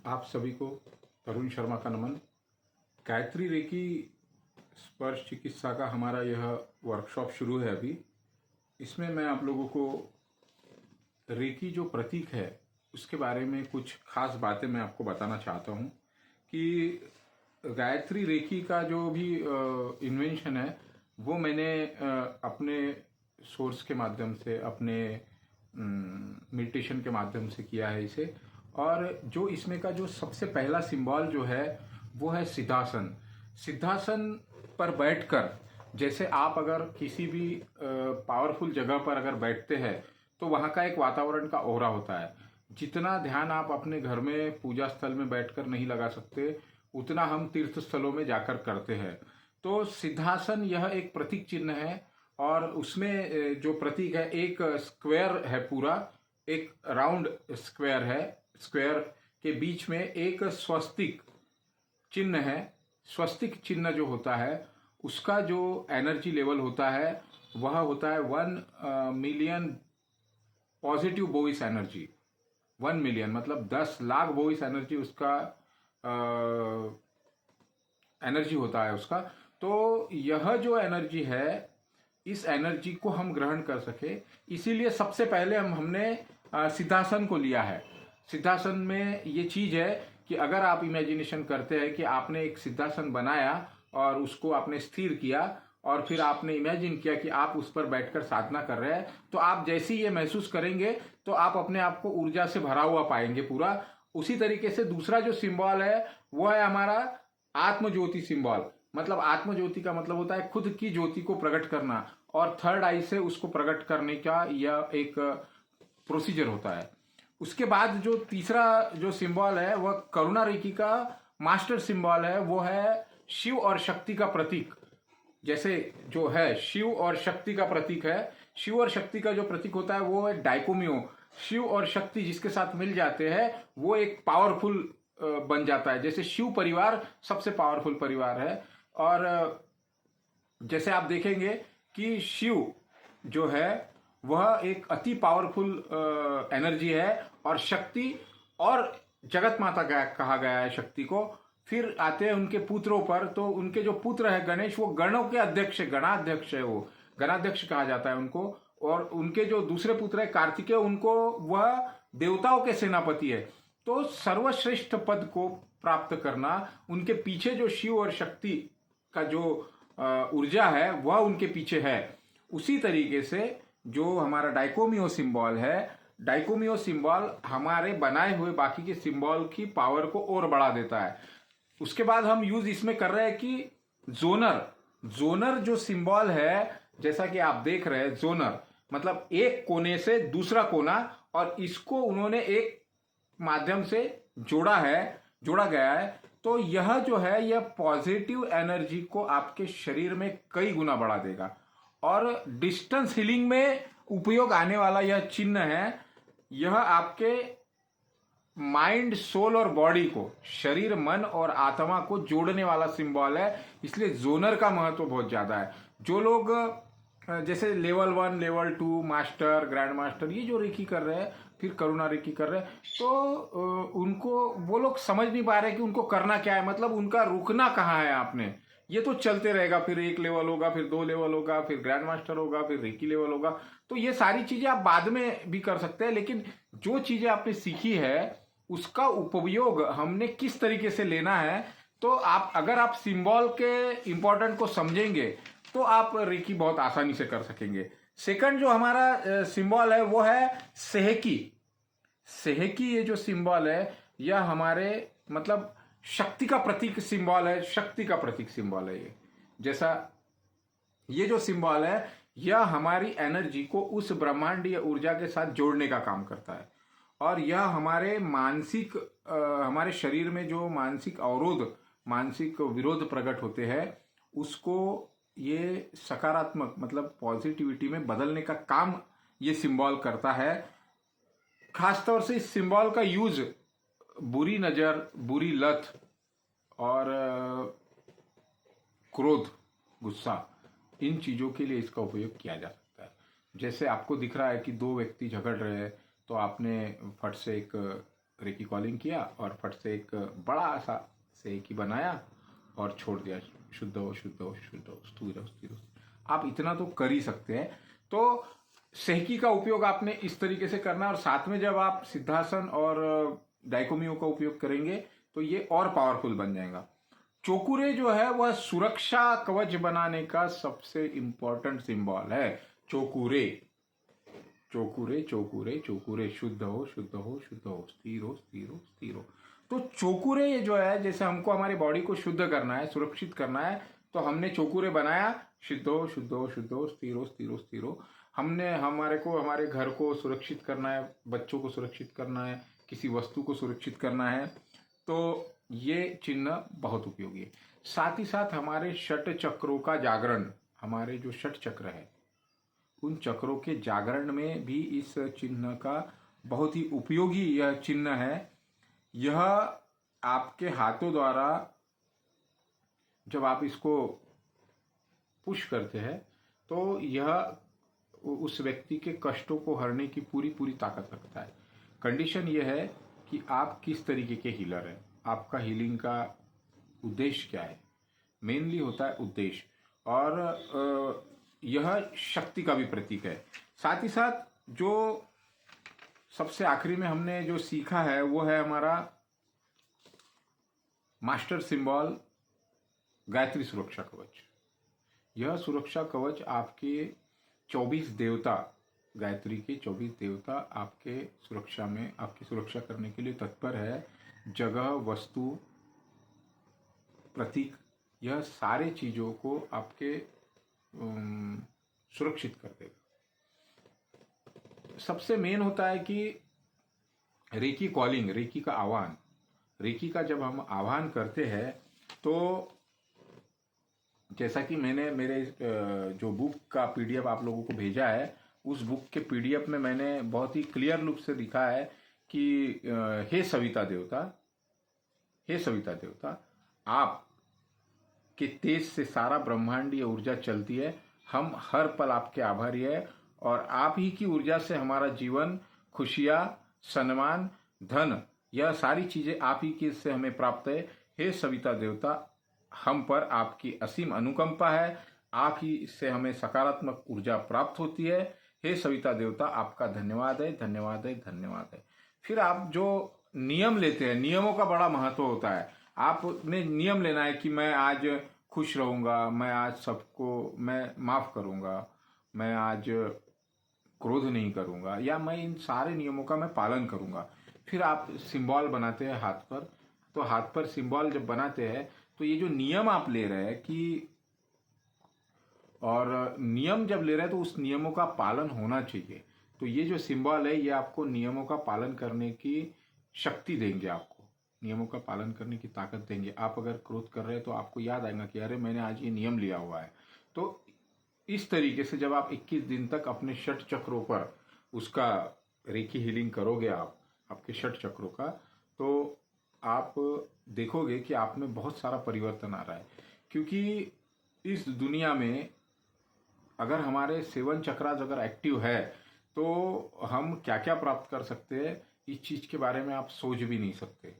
आप सभी को तरुण शर्मा का नमन। गायत्री रेकी स्पर्श चिकित्सा का हमारा यह वर्कशॉप शुरू है अभी। इसमें मैं आप लोगों को रेकी जो प्रतीक है उसके बारे में कुछ खास बातें मैं आपको बताना चाहता हूँ कि गायत्री रेकी का जो भी इन्वेंशन है वो मैंने अपने सोर्स के माध्यम से, अपने मेडिटेशन के माध्यम से किया है इसे। और जो इसमें का जो सबसे पहला सिंबल जो है वो है सिद्धासन। सिद्धासन पर बैठकर, जैसे आप अगर किसी भी पावरफुल जगह पर अगर बैठते हैं तो वहाँ का एक वातावरण का ओरा होता है। जितना ध्यान आप अपने घर में पूजा स्थल में बैठकर नहीं लगा सकते उतना हम तीर्थ स्थलों में जाकर करते हैं। तो सिद्धासन यह एक प्रतीक चिन्ह है और उसमें जो प्रतीक है एक स्क्वायर है, पूरा एक राउंड स्क्वायर है। स्क्वायर के बीच में एक स्वस्तिक चिन्ह है। स्वस्तिक चिन्ह जो होता है उसका जो एनर्जी लेवल होता है वह होता है 1 million positive voice energy. 1 million मतलब 10 लाख वॉइस एनर्जी उसका एनर्जी होता है उसका। तो यह जो एनर्जी है, इस एनर्जी को हम ग्रहण कर सके इसीलिए सबसे पहले हमने सिद्धासन को लिया है। सिद्धासन में ये चीज है कि अगर आप इमेजिनेशन करते हैं कि आपने एक सिद्धासन बनाया और उसको आपने स्थिर किया और फिर आपने इमेजिन किया कि आप उस पर बैठकर साधना कर रहे हैं, तो आप जैसे ही ये महसूस करेंगे तो आप अपने आप को ऊर्जा से भरा हुआ पाएंगे पूरा। उसी तरीके से दूसरा जो सिंबल है वो है हमारा आत्म ज्योति सिंबल। मतलब आत्म ज्योति का मतलब होता है खुद की ज्योति को प्रकट करना, और थर्ड आई से उसको प्रकट करने का यह एक प्रोसीजर होता है। उसके बाद जो तीसरा जो सिंबल है वह करुणा रेकी का मास्टर सिंबल है, वो है शिव और शक्ति का प्रतीक। जैसे जो है शिव और शक्ति का प्रतीक है, शिव और शक्ति का जो प्रतीक होता है वो है डाइकोमियो। शिव और शक्ति जिसके साथ मिल जाते हैं वो एक पावरफुल बन जाता है। जैसे शिव परिवार सबसे पावरफुल परिवार है, और जैसे आप देखेंगे कि शिव जो है वह एक अति पावरफुल एनर्जी है, और शक्ति और जगत माता कहा गया है शक्ति को। फिर आते हैं उनके पुत्रों पर, तो उनके जो पुत्र है गणेश, वो गणों के अध्यक्ष, गणाध्यक्ष है, वो गणाध्यक्ष कहा जाता है उनको। और उनके जो दूसरे पुत्र है कार्तिकेय, उनको वह देवताओं के सेनापति है। तो सर्वश्रेष्ठ पद को प्राप्त करना, उनके पीछे जो शिव और शक्ति का जो ऊर्जा है वह उनके पीछे है। उसी तरीके से जो हमारा डाइकोमियो सिंबल है, डाइकोमियो सिंबल हमारे बनाए हुए बाकी के सिंबल की पावर को और बढ़ा देता है। उसके बाद हम यूज इसमें कर रहे हैं कि जोनर। जोनर जो सिंबल है, जैसा कि आप देख रहे हैं, जोनर मतलब एक कोने से दूसरा कोना, और इसको उन्होंने एक माध्यम से जोड़ा गया है। तो यह जो है यह पॉजिटिव एनर्जी को आपके शरीर में कई गुना बढ़ा देगा, और डिस्टेंस हीलिंग में उपयोग आने वाला यह चिन्ह है। यह आपके माइंड, सोल और बॉडी को, शरीर, मन और आत्मा को जोड़ने वाला सिंबल है। इसलिए जोनर का महत्व बहुत ज्यादा है। जो लोग जैसे level 1, level 2, master, grand master, ये जो रेकी कर रहे हैं, फिर करुणा रेकी कर रहे हैं, तो उनको वो लोग समझ नहीं पा रहे कि उनको करना क्या है, मतलब उनका रुकना कहाँ है। आपने ये तो चलते रहेगा, फिर 1 लेवल होगा, फिर 2 लेवल होगा, फिर ग्रैंड मास्टर होगा, फिर रेकी लेवल होगा। तो ये सारी चीजें आप बाद में भी कर सकते हैं, लेकिन जो चीजें आपने सीखी है उसका उपयोग हमने किस तरीके से लेना है, तो आप अगर आप सिंबल के इंपॉर्टेंट को समझेंगे तो आप रेकी बहुत आसानी से कर सकेंगे। सेकंड जो हमारा सिंबल है वो है सेहकी। सेहकी ये जो सिंबल है यह हमारे मतलब शक्ति का प्रतीक सिंबल है, शक्ति का प्रतीक सिंबल है ये। जैसा ये जो सिंबल है यह हमारी एनर्जी को उस ब्रह्मांडीय ऊर्जा के साथ जोड़ने का काम करता है, और यह हमारे मानसिक हमारे शरीर में जो मानसिक अवरोध, मानसिक विरोध प्रकट होते हैं उसको ये सकारात्मक मतलब पॉजिटिविटी में बदलने का काम ये सिंबल करता है। खासतौर से इस सिंबल का यूज बुरी नजर, बुरी लत और क्रोध, गुस्सा, इन चीजों के लिए इसका उपयोग किया जा सकता है। जैसे आपको दिख रहा है कि 2 व्यक्ति झगड़ रहे हैं, तो आपने फट से एक रेकी कॉलिंग किया और फट से एक बड़ा सा सेकी बनाया और छोड़ दिया, शुद्ध हो शुद्ध हो शुद्ध हो, स्थिर हो स्थिर हो। आप इतना तो कर ही सकते हैं। तो सेकी का उपयोग आपने इस तरीके से करना, और साथ में जब आप सिद्धासन और डाइकोमियो का उपयोग करेंगे तो ये और पावरफुल बन जाएगा। चोकुरे जो है वह सुरक्षा कवच बनाने का सबसे इंपॉर्टेंट सिंबल है। चोकुरे चोकुरे चोकुरे चोकुरे, शुद्ध हो शुद्ध हो शुद्ध हो, स्थिर हो स्थिर हो स्थिर हो। तो चोकुरे जो है, जैसे हमको हमारी बॉडी को शुद्ध करना है, सुरक्षित करना है, तो हमने चोकुरे बनाया, शुद्ध हो शुद्ध हो शुद्ध हो, स्थिर हो स्थिर हो स्थिर हो। हमने हमारे घर को सुरक्षित करना है, बच्चों को सुरक्षित करना है, किसी वस्तु को सुरक्षित करना है, तो ये चिन्ह बहुत उपयोगी है। साथ ही साथ हमारे षट चक्रों का जागरण, हमारे जो षट चक्र है उन चक्रों के जागरण में भी इस चिन्ह का बहुत ही उपयोगी यह चिन्ह है। यह आपके हाथों द्वारा जब आप इसको पुश करते हैं तो यह उस व्यक्ति के कष्टों को हरने की पूरी पूरी ताकत रखता है। कंडीशन यह है कि आप किस तरीके के हीलर हैं, आपका हीलिंग का उद्देश्य क्या है। मेनली होता है उद्देश्य, और यह शक्ति का भी प्रतीक है। साथ ही साथ जो सबसे आखिरी में हमने जो सीखा है वो है हमारा मास्टर सिंबल गायत्री सुरक्षा कवच। यह सुरक्षा कवच आपके 24 देवता, गायत्री के 24 देवता आपके सुरक्षा में, आपकी सुरक्षा करने के लिए तत्पर है। जगह, वस्तु, प्रतीक, यह सारे चीजों को आपके सुरक्षित कर देगा। सबसे मेन होता है कि रेकी कॉलिंग, रेकी का आह्वान। रेकी का जब हम आह्वान करते हैं तो जैसा कि मैंने मेरे जो बुक का पीडीएफ आप लोगों को भेजा है, उस बुक के पीडीएफ में मैंने बहुत ही क्लियर रूप से लिखा है कि हे सविता देवता, हे सविता देवता, आप के तेज से सारा ब्रह्मांडीय ऊर्जा चलती है। हम हर पल आपके आभारी है, और आप ही की ऊर्जा से हमारा जीवन, खुशियां, सम्मान, धन, यह सारी चीजें आप ही की से हमें प्राप्त है। हे सविता देवता, हम पर आपकी असीम अनुकंपा है, आप ही से हमें सकारात्मक ऊर्जा प्राप्त होती है। हे सविता देवता, आपका धन्यवाद है धन्यवाद है धन्यवाद है। फिर आप जो नियम लेते हैं, नियमों का बड़ा महत्व होता है। आपने नियम लेना है कि मैं आज खुश रहूंगा, मैं आज सबको मैं माफ करूंगा, मैं आज क्रोध नहीं करूंगा, या मैं इन सारे नियमों का मैं पालन करूंगा। फिर आप सिंबल बनाते हैं हाथ पर। तो हाथ पर सिंबल जब बनाते हैं तो ये जो नियम आप ले रहे हैं कि, और नियम जब ले रहे हैं तो उस नियमों का पालन होना चाहिए। तो ये जो सिंबल है ये आपको नियमों का पालन करने की शक्ति देंगे, आपको नियमों का पालन करने की ताकत देंगे। आप अगर क्रोध कर रहे हैं तो आपको याद आएगा कि अरे मैंने आज ये नियम लिया हुआ है। तो इस तरीके से जब आप 21 दिन तक अपने षट चक्रों पर उसका रेकी हीलिंग करोगे, आप आपके षट चक्रों का, तो आप देखोगे कि आप में बहुत सारा परिवर्तन आ रहा है। क्योंकि इस दुनिया में अगर हमारे 7 चक्रास अगर एक्टिव है तो हम क्या क्या प्राप्त कर सकते हैं, इस चीज के बारे में आप सोच भी नहीं सकते।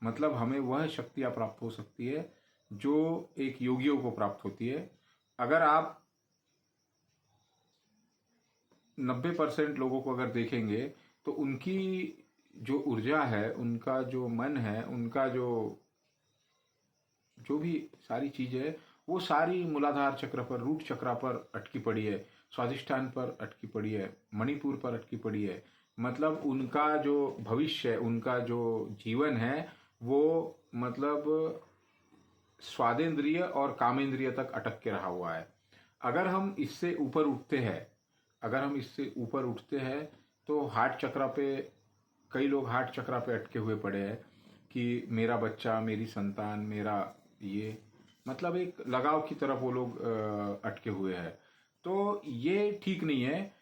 मतलब हमें वह शक्तियां प्राप्त हो सकती है जो एक योगियों को प्राप्त होती है। अगर आप 90% लोगों को अगर देखेंगे तो उनकी जो ऊर्जा है, उनका जो मन है, उनका जो भी सारी चीजें है, वो सारी मूलाधार चक्र पर, रूट चक्र पर अटकी पड़ी है, स्वादिष्ठान पर अटकी पड़ी है, मणिपुर पर अटकी पड़ी है। मतलब उनका जो भविष्य है, उनका जो जीवन है, वो मतलब स्वादेंद्रिय और कामेंद्रिय तक अटक के रहा हुआ है। अगर हम इससे ऊपर उठते हैं, अगर हम इससे ऊपर उठते हैं तो हार्ट चक्र पे, कई लोग हार्ट चक्र पे अटके हुए पड़े हैं कि मेरा बच्चा, मेरी संतान, मेरा ये, मतलब एक लगाव की तरफ वो लोग अटके हुए हैं। तो ये ठीक नहीं है।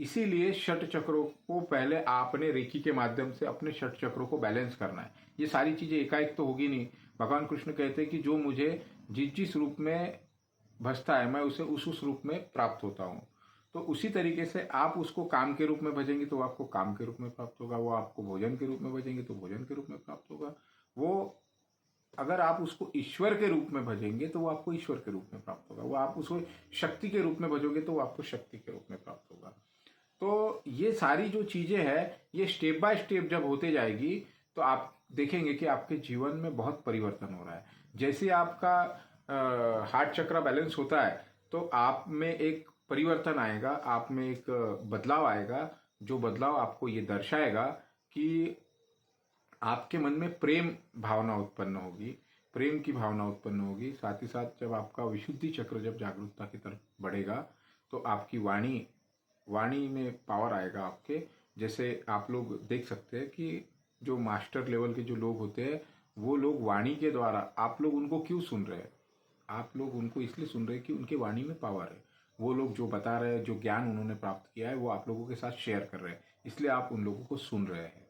इसीलिए षट चक्रों को पहले आपने रेकी के माध्यम से अपने षट चक्रों को बैलेंस करना है। ये सारी चीजें एकाएक तो होगी नहीं। भगवान कृष्ण कहते हैं कि जो मुझे जिस जिस रूप में भजता है मैं उसे उस रूप में प्राप्त होता हूँ। तो उसी तरीके से आप उसको काम के रूप में भजेंगे तो आपको काम के रूप में प्राप्त होगा, वो आपको भोजन के रूप में भजेंगे तो भोजन के रूप में प्राप्त होगा, वो अगर आप उसको ईश्वर के रूप में भजेंगे तो वो आपको ईश्वर के रूप में प्राप्त होगा, वो आप उसको शक्ति के रूप में भजोगे तो वो आपको शक्ति के रूप में प्राप्त होगा। तो ये सारी जो चीज़ें हैं ये स्टेप बाय स्टेप जब होते जाएगी तो आप देखेंगे कि आपके जीवन में बहुत परिवर्तन हो रहा है। जैसे आपका हार्ट चक्र बैलेंस होता है तो आप में एक परिवर्तन आएगा, आप में एक बदलाव आएगा, जो बदलाव आपको ये दर्शाएगा कि आपके मन में प्रेम भावना उत्पन्न होगी, प्रेम की भावना उत्पन्न होगी। साथ ही साथ जब आपका विशुद्धि चक्र जब जागरूकता की तरफ बढ़ेगा तो आपकी वाणी में पावर आएगा आपके। जैसे आप लोग देख सकते हैं कि जो मास्टर लेवल के जो लोग होते हैं वो लोग वाणी के द्वारा, आप लोग उनको क्यों सुन रहे हैं? आप लोग उनको इसलिए सुन रहे हैं कि उनके वाणी में पावर है। वो लोग जो बता रहे हैं, जो ज्ञान उन्होंने प्राप्त किया है वो आप लोगों के साथ शेयर कर रहे हैं, इसलिए आप उन लोगों को सुन रहे हैं।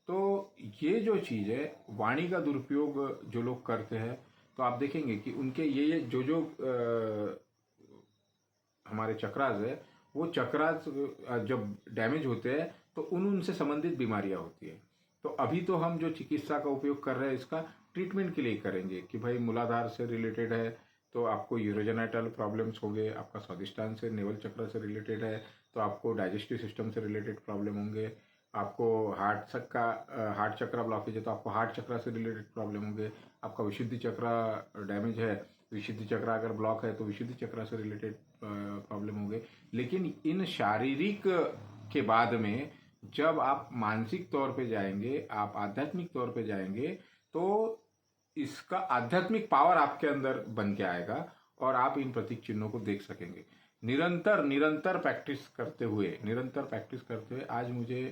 तो ये जो चीज़ है, वाणी का दुरुपयोग जो लोग करते हैं तो आप देखेंगे कि उनके ये जो हमारे चक्रास है, वो चक्रास जब डैमेज होते हैं तो उनसे संबंधित बीमारियां होती है। तो अभी तो हम जो चिकित्सा का उपयोग कर रहे हैं इसका ट्रीटमेंट के लिए करेंगे कि भाई मूलाधार से रिलेटेड है तो आपको यूरोजेनाइटल प्रॉब्लम्स होंगे, आपका स्वादिष्टान से नेवल चक्र से रिलेटेड है तो आपको डाइजेस्टिव सिस्टम से रिलेटेड प्रॉब्लम होंगे, आपको हार्ट चक्र ब्लॉकेज है तो आपको हार्ट चक्र से रिलेटेड प्रॉब्लम होंगे, आपका विशुद्धि चक्र डैमेज है, विशुद्धि चक्र अगर ब्लॉक है तो विशुद्धि चक्र से रिलेटेड प्रॉब्लम होंगे। लेकिन इन शारीरिक के बाद में जब आप मानसिक तौर पे जाएंगे, आप आध्यात्मिक तौर पे जाएंगे तो इसका आध्यात्मिक पावर आपके अंदर बन के आएगा और आप इन प्रतीक चिन्हों को देख सकेंगे। निरंतर प्रैक्टिस करते हुए आज मुझे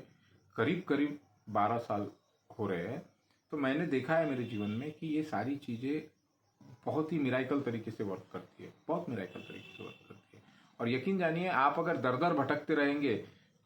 करीब 12 साल हो रहे हैं। तो मैंने देखा है मेरे जीवन में कि ये सारी चीज़ें बहुत ही मिराइकल तरीके से वर्क करती है, बहुत मिराइकल तरीके से वर्क करती है। और यकीन जानिए, आप अगर दर दर भटकते रहेंगे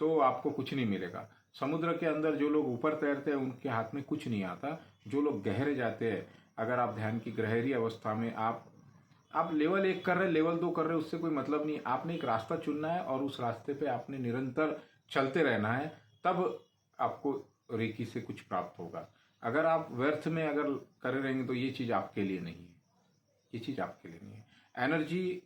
तो आपको कुछ नहीं मिलेगा। समुद्र के अंदर जो लोग ऊपर तैरते हैं उनके हाथ में कुछ नहीं आता, जो लोग गहरे जाते हैं, अगर आप ध्यान की गहरी अवस्था में आप लेवल 1 कर रहे, लेवल 2 कर रहे, उससे कोई मतलब नहीं। आपने एक रास्ता चुनना है और उस रास्ते पे आपने निरंतर चलते रहना है, तब आपको रेकी से कुछ प्राप्त होगा। अगर आप व्यर्थ में अगर करे रहेंगे तो ये चीज़ आपके लिए नहीं है, ये चीज़ आपके लिए नहीं है। एनर्जी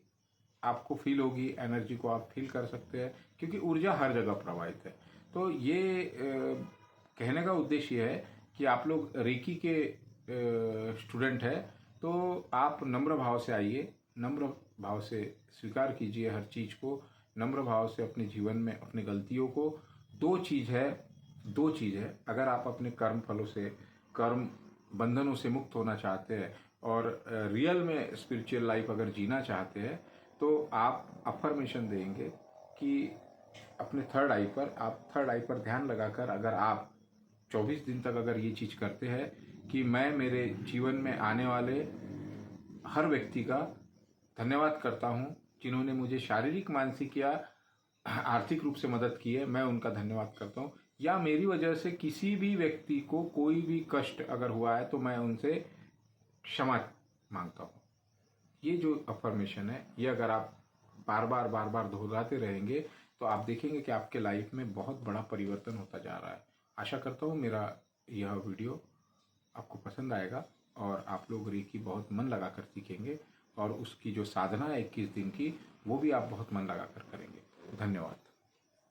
आपको फील होगी, एनर्जी को आप फील कर सकते हैं क्योंकि ऊर्जा हर जगह प्रवाहित है। तो ये कहने का उद्देश्य है कि आप लोग रेकी के स्टूडेंट है तो आप नम्र भाव से आइए, नम्र भाव से स्वीकार कीजिए हर चीज़ को, नम्र भाव से अपने जीवन में अपनी गलतियों को। दो चीज़ है, अगर आप अपने कर्म फलों से, कर्म बंधनों से मुक्त होना चाहते हैं और रियल में स्पिरिचुअल लाइफ अगर जीना चाहते हैं तो आप अफर्मेशन देंगे कि अपने थर्ड आई पर ध्यान लगाकर अगर आप 24 दिन तक अगर ये चीज़ करते हैं कि मैं मेरे जीवन में आने वाले हर व्यक्ति का धन्यवाद करता हूँ जिन्होंने मुझे शारीरिक, मानसिक या आर्थिक रूप से मदद की है, मैं उनका धन्यवाद करता हूँ, या मेरी वजह से किसी भी व्यक्ति को कोई भी कष्ट अगर हुआ है तो मैं उनसे क्षमा मांगता हूँ। ये जो अफर्मेशन है, ये अगर आप बार बार दोहराते रहेंगे तो आप देखेंगे कि आपके लाइफ में बहुत बड़ा परिवर्तन होता जा रहा है। आशा करता हूँ मेरा यह वीडियो आपको पसंद आएगा और आप लोग रेकी बहुत मन लगा कर सीखेंगे और उसकी जो साधना है 21 दिन की, वो भी आप बहुत मन लगा कर करेंगे। धन्यवाद।